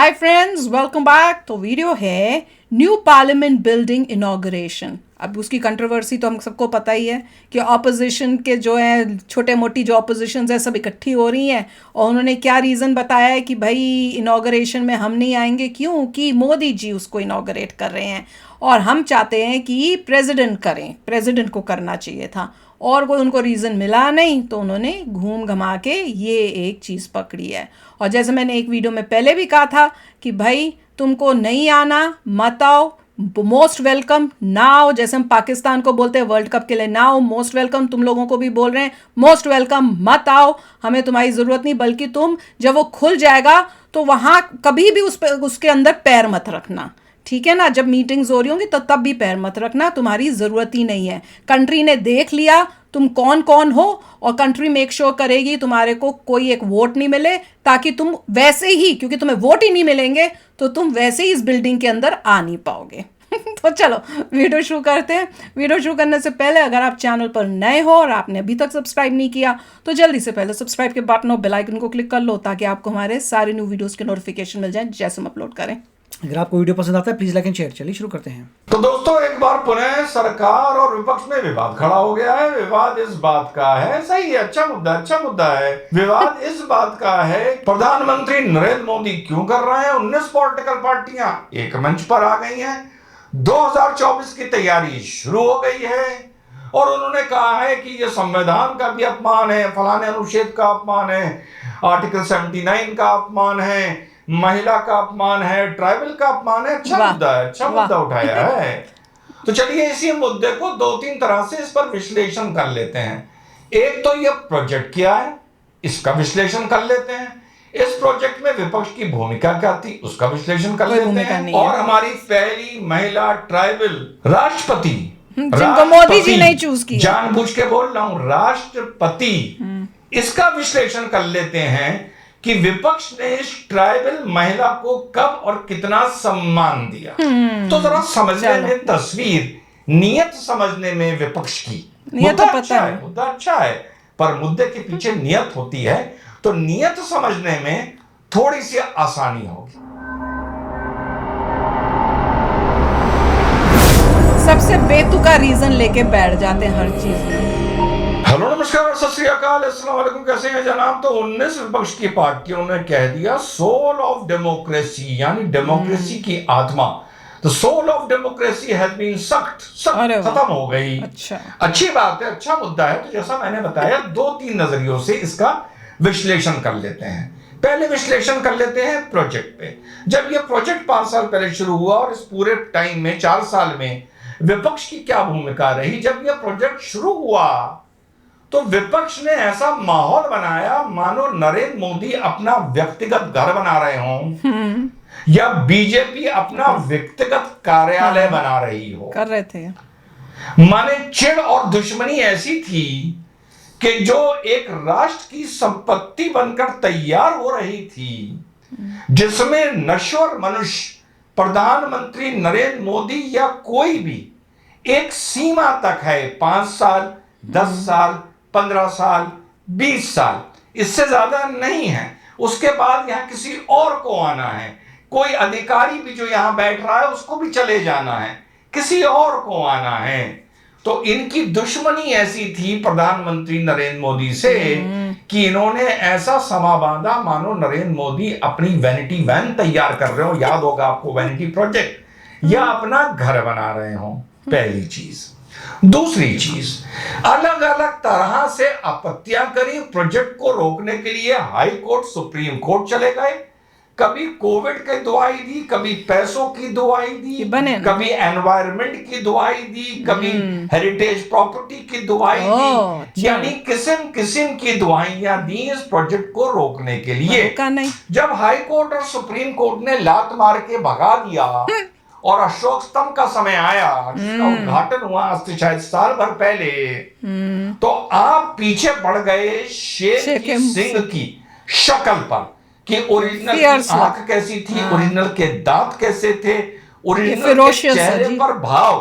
Hi friends, welcome back. तो video है new parliament building inauguration. अब उसकी कंट्रोवर्सी तो हम सबको पता ही है कि ऑपोजिशन के जो है छोटे मोटी जो ऑपोजिशन है सब इकट्ठी हो रही हैं और उन्होंने क्या रीज़न बताया है कि भाई इनॉग्रेशन में हम नहीं आएंगे क्योंकि मोदी जी उसको इनॉग्रेट कर रहे हैं और हम चाहते हैं कि प्रेसिडेंट करें, प्रेसिडेंट को करना चाहिए था और कोई उनको रीज़न मिला नहीं तो उन्होंने घूम घमा के ये एक चीज़ पकड़ी है। और जैसे मैंने एक वीडियो में पहले भी कहा था कि भाई तुमको नहीं आना मत आओ, मोस्ट वेलकम ना आओ। जैसे हम पाकिस्तान को बोलते हैं वर्ल्ड कप के लिए ना आओ, मोस्ट वेलकम, तुम लोगों को भी बोल रहे हैं मोस्ट वेलकम मत आओ, हमें तुम्हारी ज़रूरत नहीं, बल्कि तुम जब वो खुल जाएगा तो वहाँ कभी भी उसके अंदर पैर मत रखना, ठीक है ना। जब मीटिंग्स हो रही होंगी तो तब भी पैर मत रखना, तुम्हारी ज़रूरत ही नहीं है। कंट्री ने देख लिया तुम कौन कौन हो और कंट्री मेक श्योर करेगी तुम्हारे को कोई एक वोट नहीं मिले, ताकि तुम वैसे ही, क्योंकि तुम्हें वोट ही नहीं मिलेंगे तो तुम वैसे ही इस बिल्डिंग के अंदर आ नहीं पाओगे। तो चलो वीडियो शुरू करते हैं। वीडियो शुरू करने से पहले अगर आप चैनल पर नए हो और आपने अभी तक सब्सक्राइब नहीं किया तो जल्दी से पहले सब्सक्राइब के बटन और बेल आइकन को क्लिक कर लो ताकि आपको हमारे सारे न्यू वीडियोस के नोटिफिकेशन मिल जाए जैसे हम अपलोड करें। अगर आपको वीडियो पसंद आता है प्लीज लाइक एंड शेयर। चलिए शुरू करते हैं। तो दोस्तों, एक बार पुनः सरकार और विपक्ष में विवाद खड़ा हो गया है। विवाद इस बात का है, सही है, अच्छा मुद्दा है। विवाद इस बात का है प्रधानमंत्री नरेंद्र मोदी क्यों कर रहे हैं। 19 पॉलिटिकल पार्टियां एक मंच पर आ गई हैं। 2024 की तैयारी शुरू हो गई है और उन्होंने कहा है कि ये संविधान का भी अपमान है, फलाने अनुच्छेद का अपमान है, आर्टिकल 79 का अपमान है, महिला का अपमान है, ट्राइबल का अपमान है। अच्छा मुद्दा है, अच्छा मुद्दा उठाया है। तो चलिए इसी मुद्दे को 2-3 तरह से इस पर विश्लेषण कर लेते हैं। एक तो ये प्रोजेक्ट क्या है, इसका विश्लेषण कर लेते हैं। इस प्रोजेक्ट में विपक्ष की भूमिका क्या थी, उसका विश्लेषण कर लेते हैं। और हमारी पहली महिला ट्राइबल राष्ट्रपति, जिनको मोदी जी ने चूज किया, जानबूझ के बोल रहा हूं, राष्ट्रपति, इसका विश्लेषण कर लेते हैं कि विपक्ष ने इस ट्राइबल महिला को कब और कितना सम्मान दिया। तो जरा समझने में तस्वीर, नियत समझने में विपक्ष की। मुद्दा अच्छा है, मुद्दा अच्छा है, पर मुद्दे के पीछे नियत होती है तो नियत समझने में थोड़ी सी आसानी होगी। सबसे बेतुका रीजन लेके बैठ जाते हैं हर चीज में। हेलो नमस्कार सत श्री अकाल, अस्सलाम वालेकुम, कैसे हैं जनाब। तो 19 विपक्ष की पार्टियों ने कह दिया सोल ऑफ डेमोक्रेसी, यानी डेमोक्रेसी की आत्मा, the soul of democracy has been sucked, खत्म हो गई। अच्छा, अच्छी बात है, अच्छा मुद्दा है। तो जैसा मैंने बताया 2-3 नजरियों से इसका विश्लेषण कर लेते हैं। पहले विश्लेषण कर लेते हैं प्रोजेक्ट पे। जब यह प्रोजेक्ट 5 साल पहले शुरू हुआ और इस पूरे टाइम में 4 साल में विपक्ष की क्या भूमिका रही। जब यह प्रोजेक्ट शुरू हुआ तो विपक्ष ने ऐसा माहौल बनाया मानो नरेंद्र मोदी अपना व्यक्तिगत घर बना रहे हों या बीजेपी अपना व्यक्तिगत कार्यालय बना रही हो, कर रहे थे। माने चिढ़ और दुश्मनी ऐसी थी कि जो एक राष्ट्र की संपत्ति बनकर तैयार हो रही थी, जिसमें नश्वर मनुष्य प्रधानमंत्री नरेंद्र मोदी या कोई भी एक सीमा तक है, 5 साल, 10 साल, 15 साल, 20 साल, इससे ज्यादा नहीं है। उसके बाद यहां किसी और को आना है, कोई अधिकारी भी जो यहां बैठ रहा है उसको भी चले जाना है, किसी और को आना है। तो इनकी दुश्मनी ऐसी थी प्रधानमंत्री नरेंद्र मोदी से कि इन्होंने ऐसा समा बांधा मानो नरेंद्र मोदी अपनी वैनिटी वैन तैयार कर रहे हो, याद होगा आपको वैनिटी प्रोजेक्ट, या अपना घर बना रहे हो। पहली चीज। दूसरी चीज, अलग अलग तरह से आपत्तियां करी। प्रोजेक्ट को रोकने के लिए हाई कोर्ट, सुप्रीम कोर्ट चले गए। कभी कोविड की दुआई दी, कभी पैसों की दुआई दी, कभी एनवायरनमेंट की दुआई दी, कभी हेरिटेज प्रॉपर्टी की दुआई दी, यानी किस्म किस्म की दुआइयां दी इस प्रोजेक्ट को रोकने के लिए। जब हाई कोर्ट और सुप्रीम कोर्ट ने लात मार के भगा दिया और अशोक स्तंभ का समय आया, उद्घाटन हुआ आज से शायद साल भर पहले, तो आप पीछे पड़ गए शेर की सिंह की शक्ल पर कि ओरिजिनल की आंख कैसी थी, ओरिजिनल के दांत कैसे थे, ओरिजिनल के चेहरे पर भाव,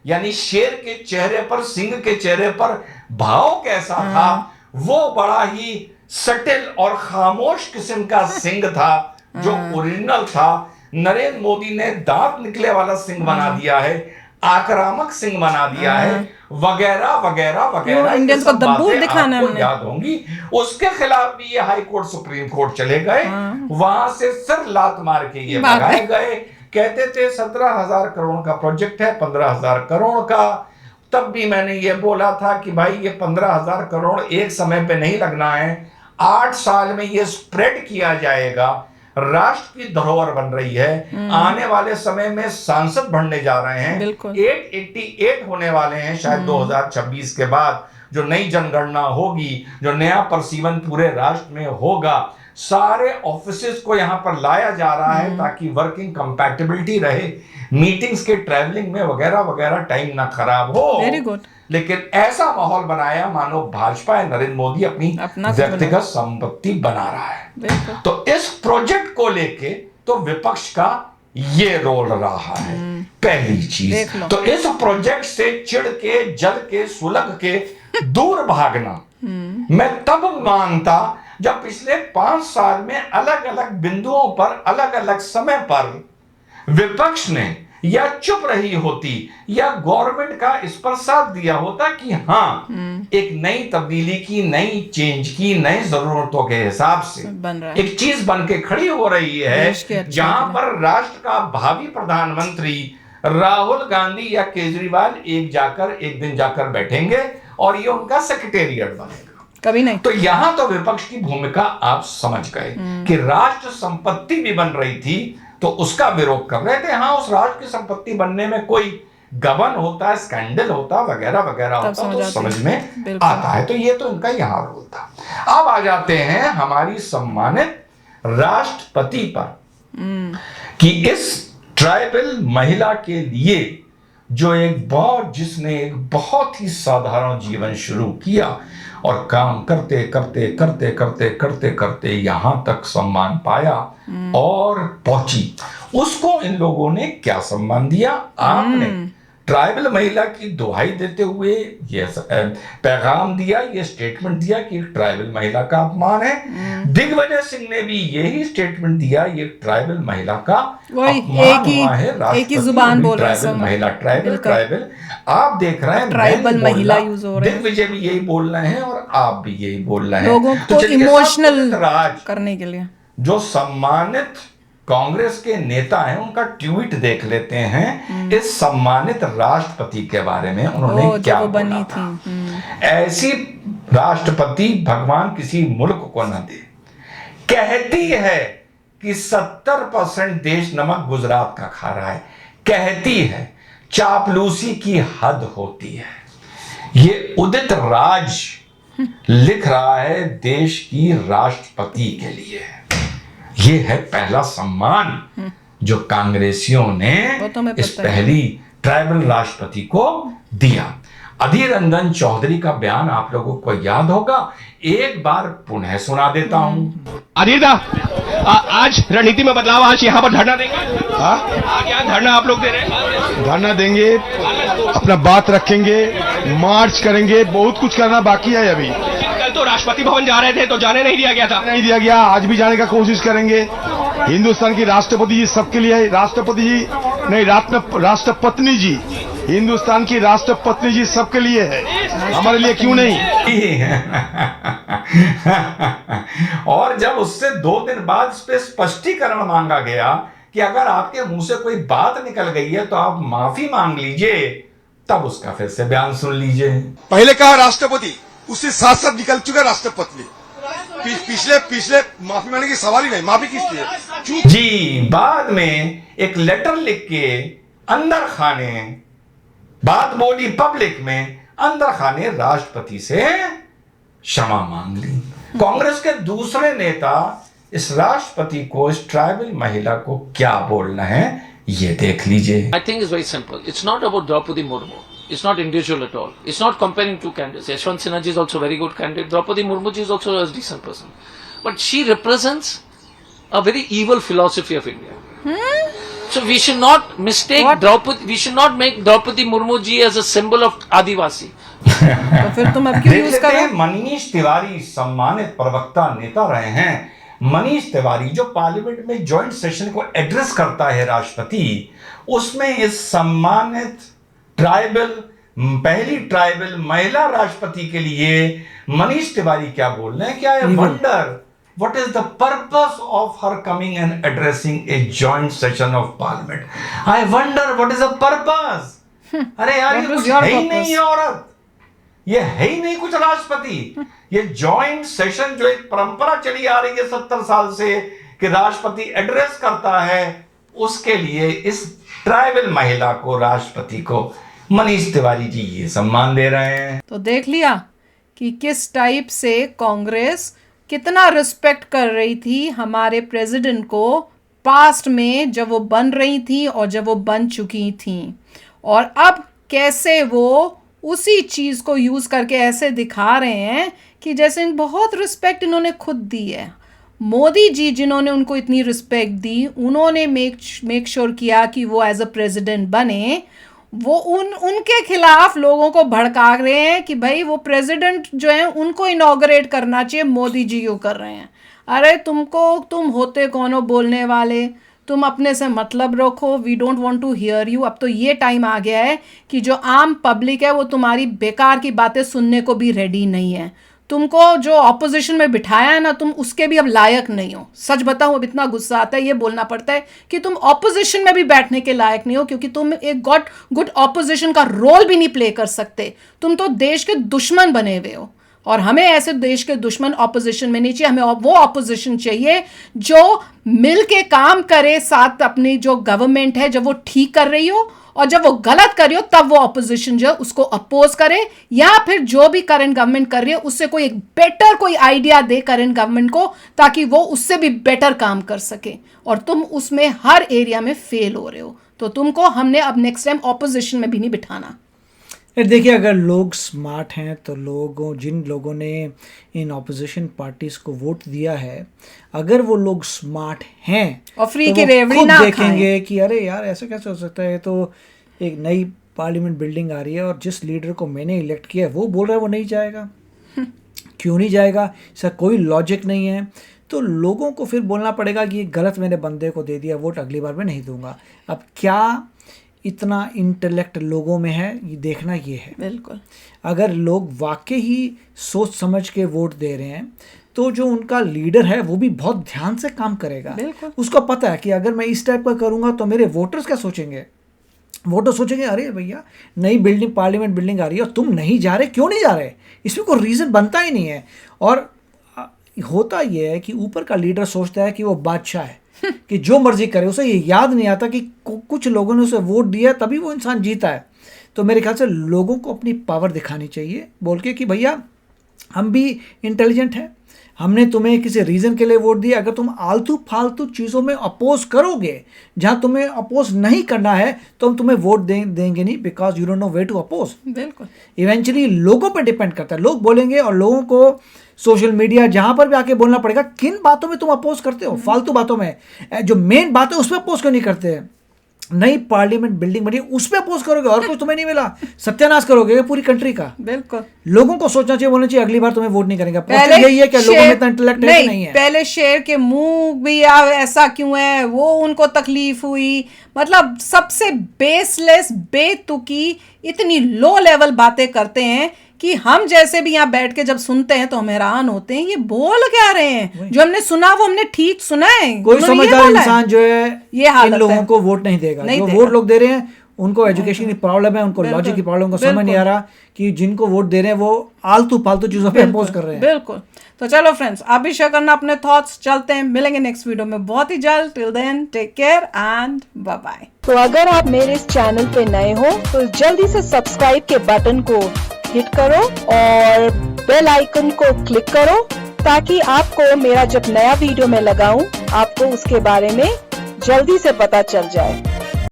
यानी शेर के चेहरे पर, सिंह के चेहरे पर भाव कैसा था। वो बड़ा ही सटिल और खामोश किस्म का सिंह था, जो ओरिजिनल था, नरेंद्र मोदी ने दांत निकले वाला सिंह बना दिया है, आक्रामक सिंह बना दिया है, वगैरह वगैरह वगैरह। इंडियंस को दबूर दिखाना आपको हमने। याद होंगी। उसके खिलाफ भी ये हाई कोर्ट सुप्रीम कोर्ट चले गए, वहां से सिर लात मार के ये भगाए गए। कहते थे 17,000 करोड़ का प्रोजेक्ट है, 15,000 करोड़ का। तब भी मैंने ये बोला था कि भाई ये 15,000 करोड़ एक समय पे नहीं लगना है, 8 साल में ये स्प्रेड किया जाएगा। राष्ट्र की धरोहर बन रही है। आने वाले समय में सांसद बढ़ने जा रहे हैं, 888 होने वाले हैं शायद 2026 के बाद, जो नई जनगणना होगी, जो नया प्रसीवन पूरे राष्ट्र में होगा। सारे ऑफिसेस को यहां पर लाया जा रहा है ताकि वर्किंग कंपैटिबिलिटी रहे, मीटिंग्स के ट्रैवलिंग में वगैरह वगैरह टाइम ना खराब हो। Very good. लेकिन ऐसा माहौल बनाया मानो भाजपा या नरेंद्र मोदी अपनी व्यक्तिगत संपत्ति बना रहा है। तो इस प्रोजेक्ट को लेके तो विपक्ष का ये रोल रहा है। पहली चीज तो इस प्रोजेक्ट से चिढ़ के, जल के, सुलग के दूर भागना मैं तब मानता जब पिछले 5 साल में अलग अलग बिंदुओं पर, अलग अलग समय पर विपक्ष ने या चुप रही होती या गवर्नमेंट का इस पर साथ दिया होता कि हाँ एक नई तब्दीली की, नई चेंज की, नई जरूरतों के हिसाब से एक चीज बन के खड़ी हो रही है, जहां पर राष्ट्र का भावी प्रधानमंत्री राहुल गांधी या केजरीवाल एक दिन जाकर बैठेंगे और ये उनका सेक्रेटेरिएट बनेगा। कभी नहीं। तो यहां तो विपक्ष की भूमिका आप समझ गए कि राष्ट्र संपत्ति भी बन रही थी तो उसका विरोध कर रहे थे। हाँ, उस राष्ट्र की संपत्ति बनने में कोई गबन होता है, स्कैंडल होता, वगैरह वगैरह होता तो समझ में आता है। तो ये तो इनका यहाँ रोल था। अब आ जाते हैं हमारी सम्मानित राष्ट्रपति पर कि इस ट्राइबल महिला के लिए जिसने एक बहुत ही साधारण जीवन शुरू किया और काम करते करते करते करते करते करते यहां तक सम्मान पाया और पहुंची, उसको इन लोगों ने क्या सम्मान दिया? आपने ट्राइबल महिला की दुहाई देते हुए ये पैगाम दिया, ये स्टेटमेंट दिया कि ट्राइबल महिला का अपमान है। दिग्विजय सिंह ने भी यही स्टेटमेंट दिया, ये ट्राइबल महिला का अपमान हुआ है। एक ही जुबान बोल रहे हैं, महिला ट्राइबल। आप देख रहे हैं ट्राइबल महिला यूज हो रहे हैं, दिग्विजय भी यही बोल रहे हैं और आप भी यही बोल रहे हैं, लोगों को इमोशनल करने के लिए। जो सम्मानित कांग्रेस के नेता हैं उनका ट्वीट देख लेते हैं इस सम्मानित राष्ट्रपति के बारे में। उन्होंने क्या बोला थी? ऐसी राष्ट्रपति भगवान किसी मुल्क को न दे। कहती है कि 70% देश नमक गुजरात का खा रहा है। कहती है चापलूसी की हद होती है। ये उदित राज लिख रहा है देश की राष्ट्रपति के लिए। ये है पहला सम्मान जो कांग्रेसियों ने इस पहली ट्राइबल राष्ट्रपति को दिया। अधीर रंजन चौधरी का बयान आप लोगों को याद होगा, एक बार पुनः सुना देता हूं। अधीर दा, आज रणनीति में बदलाव, आज यहाँ पर धरना देंगे। आज यहाँ धरना आप लोग दे रहे हैं? धरना देंगे, अपना बात रखेंगे, मार्च करेंगे, बहुत कुछ करना बाकी है अभी। कल तो राष्ट्रपति भवन जा रहे थे तो जाने नहीं दिया गया था। नहीं दिया गया, आज भी जाने का कोशिश करेंगे। हिंदुस्तान की राष्ट्रपति जी सबके लिए है। राष्ट्रपति जी नहीं, राष्ट्रपत्नी जी, हिंदुस्तान की राष्ट्रपत्नी जी सबके लिए है, हमारे लिए क्यों नहीं? और जब उससे 2 दिन बाद इस पे स्पष्टीकरण मांगा गया कि अगर आपके मुंह से कोई बात निकल गई है तो आप माफी मांग लीजिए, तब उसका फिर से बयान सुन लीजिए। पहले कहा राष्ट्रपति, उससे साथ साथ निकल चुका राष्ट्रपति। पिछले माफी मांगने की सवाल ही नहीं, माफी किस लिए? जी, बाद में एक लेटर लिख के अंदर खाने बात बोली, पब्लिक में अंदर खाने राष्ट्रपति से क्षमा मांग ली। कांग्रेस के दूसरे नेता इस राष्ट्रपति को, इस ट्राइबल महिला को क्या बोलना है ये देख लीजिए। I think it's very simple. It's not about Draupadi Murmu. It's not individual at all. It's not comparing two candidates. Yashwant Sinha ji is also a very good candidate. Draupadi Murmu ji is also a decent person. But she represents a very evil philosophy of India. So we should not mistake Draupadi. We should not make Draupadi Murmu ji as a symbol of Adivasi. तो फिर तुम अब क्यों use कर रहे हो? मनीष तिवारी सम्मानित प्रवक्ता नेता रहे हैं, मनीष तिवारी जो पार्लियामेंट में जॉइंट सेशन को एड्रेस करता है राष्ट्रपति, उसमें इस सम्मानित पहली ट्राइबल महिला राष्ट्रपति के लिए मनीष तिवारी क्या बोल रहे हैं? क्या I wonder what is the purpose of her coming and addressing a joint session of parliament? I wonder what is the purpose? अरे यार ये कुछ है ही नहीं है औरत, ये है ही नहीं कुछ राष्ट्रपति। ये जॉइंट सेशन जो एक परंपरा चली आ रही है 70 साल से कि राष्ट्रपति एड्रेस करता है, उसके लिए इस ट्राइबल महिला को, राष्ट्रपति को मनीष तिवारी जी ये सम्मान दे रहे हैं। तो देख लिया कि किस टाइप से कांग्रेस कितना रिस्पेक्ट कर रही थी हमारे प्रेसिडेंट को पास्ट में जब वो बन रही थी और जब वो बन चुकी थी, और अब कैसे वो उसी चीज़ को यूज़ करके ऐसे दिखा रहे हैं कि जैसे बहुत रिस्पेक्ट इन्होंने खुद दी है। मोदी जी जिन्होंने उनको इतनी रिस्पेक्ट दी, उन्होंने मेक श्योर किया कि वो एज अ प्रेसिडेंट बने, वो उनके खिलाफ लोगों को भड़का रहे हैं कि भाई वो प्रेसिडेंट जो है उनको इनॉग्रेट करना चाहिए, मोदी जी क्यों कर रहे हैं? अरे तुम होते कौन हो बोलने वाले? तुम अपने से मतलब रखो, we don't want to hear you. अब तो ये टाइम आ गया है कि जो आम पब्लिक है वो तुम्हारी बेकार की बातें सुनने को भी रेडी नहीं है। तुमको जो ऑपोजिशन में बिठाया है ना, तुम उसके भी अब लायक नहीं हो। सच बताऊं, अब इतना गुस्सा आता है ये बोलना पड़ता है कि तुम ऑपोजिशन में भी बैठने के लायक नहीं हो, क्योंकि तुम एक गुड ऑपोजिशन का रोल भी नहीं प्ले कर सकते। तुम तो देश के दुश्मन बने हुए हो, और हमें ऐसे देश के दुश्मन ऑपोजिशन में नहीं चाहिए। हमें वो ऑपोजिशन चाहिए जो मिल के काम करे साथ, अपनी जो गवर्नमेंट है जब वो ठीक कर रही हो, और जब वो गलत कर रही हो तब वो ऑपोजिशन जो उसको अपोज करे, या फिर जो भी करंट गवर्नमेंट कर रही है उससे कोई एक बेटर कोई आइडिया दे करंट गवर्नमेंट को, ताकि वो उससे भी बेटर काम कर सके। और तुम उसमें हर एरिया में फेल हो रहे हो, तो तुमको हमने अब नेक्स्ट टाइम ऑपोजिशन में भी नहीं बिठाना। देखिए, अगर लोग स्मार्ट हैं तो जिन लोगों ने इन ऑपोजिशन पार्टीज़ को वोट दिया है, अगर वो लोग स्मार्ट हैं और फ्री तो की रेवड़ी ना देखेंगे कि अरे यार ऐसे कैसे हो सकता है, तो एक नई पार्लियामेंट बिल्डिंग आ रही है और जिस लीडर को मैंने इलेक्ट किया है वो बोल रहा है वो नहीं जाएगा। क्यों नहीं जाएगा? इसका कोई लॉजिक नहीं है। तो लोगों को फिर बोलना पड़ेगा कि ये गलत मैंने बंदे को दे दिया, वोट अगली बार मैं नहीं दूंगा। अब क्या इतना इंटेलेक्ट लोगों में है, ये देखना ये है। बिल्कुल, अगर लोग वाकई ही सोच समझ के वोट दे रहे हैं तो जो उनका लीडर है वो भी बहुत ध्यान से काम करेगा। उसको पता है कि अगर मैं इस टाइप का करूंगा तो मेरे वोटर्स क्या सोचेंगे। वोटर सोचेंगे अरे भैया नई बिल्डिंग, पार्लियामेंट बिल्डिंग आ रही है और तुम नहीं जा रहे, क्यों नहीं जा रहे? इसमें कोई रीज़न बनता ही नहीं है। और होता यह है कि ऊपर का लीडर सोचता है कि वो बादशाह है कि जो मर्जी करे। उसे ये याद नहीं आता कि कुछ लोगों ने उसे वोट दिया तभी वो इंसान जीता है। तो मेरे ख्याल से लोगों को अपनी पावर दिखानी चाहिए, बोल के कि भैया हम भी इंटेलिजेंट हैं, हमने तुम्हें किसी रीज़न के लिए वोट दिया। अगर तुम आलतू फालतू चीज़ों में अपोज करोगे, जहाँ तुम्हें अपोज नहीं करना है, तो हम तुम्हें वोट देंगे नहीं, because you don't know way to oppose. बिल्कुल, इवेंचुअली लोगों पर डिपेंड करता है। लोग बोलेंगे और लोगों को सोशल मीडिया जहां पर भी आके बोलना पड़ेगा किन बातों में तुम अपोज करते हो। फालतू बातों में, जो मेन बात है उस पर अपोज क्यों नहीं करते? नई पार्लियामेंट बिल्डिंग बनी उस पर अपोज करोगे और कुछ तुम्हें नहीं मिला, सत्यानाश करोगे पूरी कंट्री का। बिल्कुल, लोगों को सोचना चाहिए, बोलना चाहिए अगली बार तुम्हें वोट नहीं करेंगे। यही है कि लोगों में इतना इंटेलेक्ट नहीं है। पहले शेर के मुंह भी ऐसा क्यों है, वो उनको तकलीफ हुई। मतलब सबसे बेसलेस, बेतुकी, इतनी लो लेवल बातें करते हैं कि हम जैसे भी यहाँ बैठ के जब सुनते हैं तो हम हैरान होते हैं, ये बोल क्या रहे हैं? जो हमने सुना वो हमने ठीक सुना है। कोई समझदार इंसान जो है ये इन लोगों को वोट नहीं देगा। जो वोट लोग दे रहे हैं उनको एजुकेशन की प्रॉब्लम है, उनको लॉजिक की प्रॉब्लम, उनको समझ नहीं आ रहा कि जिनको वोट दे रहे हैं वो आलतू फालतू चीजों पे अपोज कर रहे हैं। बिल्कुल। तो चलो फ्रेंड्स, आप भी शेयर करना अपने थॉट्स। चलते हैं, मिलेंगे नेक्स्ट वीडियो में बहुत ही जल्द। Till then take care and bye bye. तो अगर आप मेरे इस चैनल पे नए हो तो जल्दी से सब्सक्राइब के बटन को हिट करो और बेल आइकन को क्लिक करो, ताकि आपको मेरा जब नया वीडियो मैं लगाऊं आपको उसके बारे में जल्दी से पता चल जाए।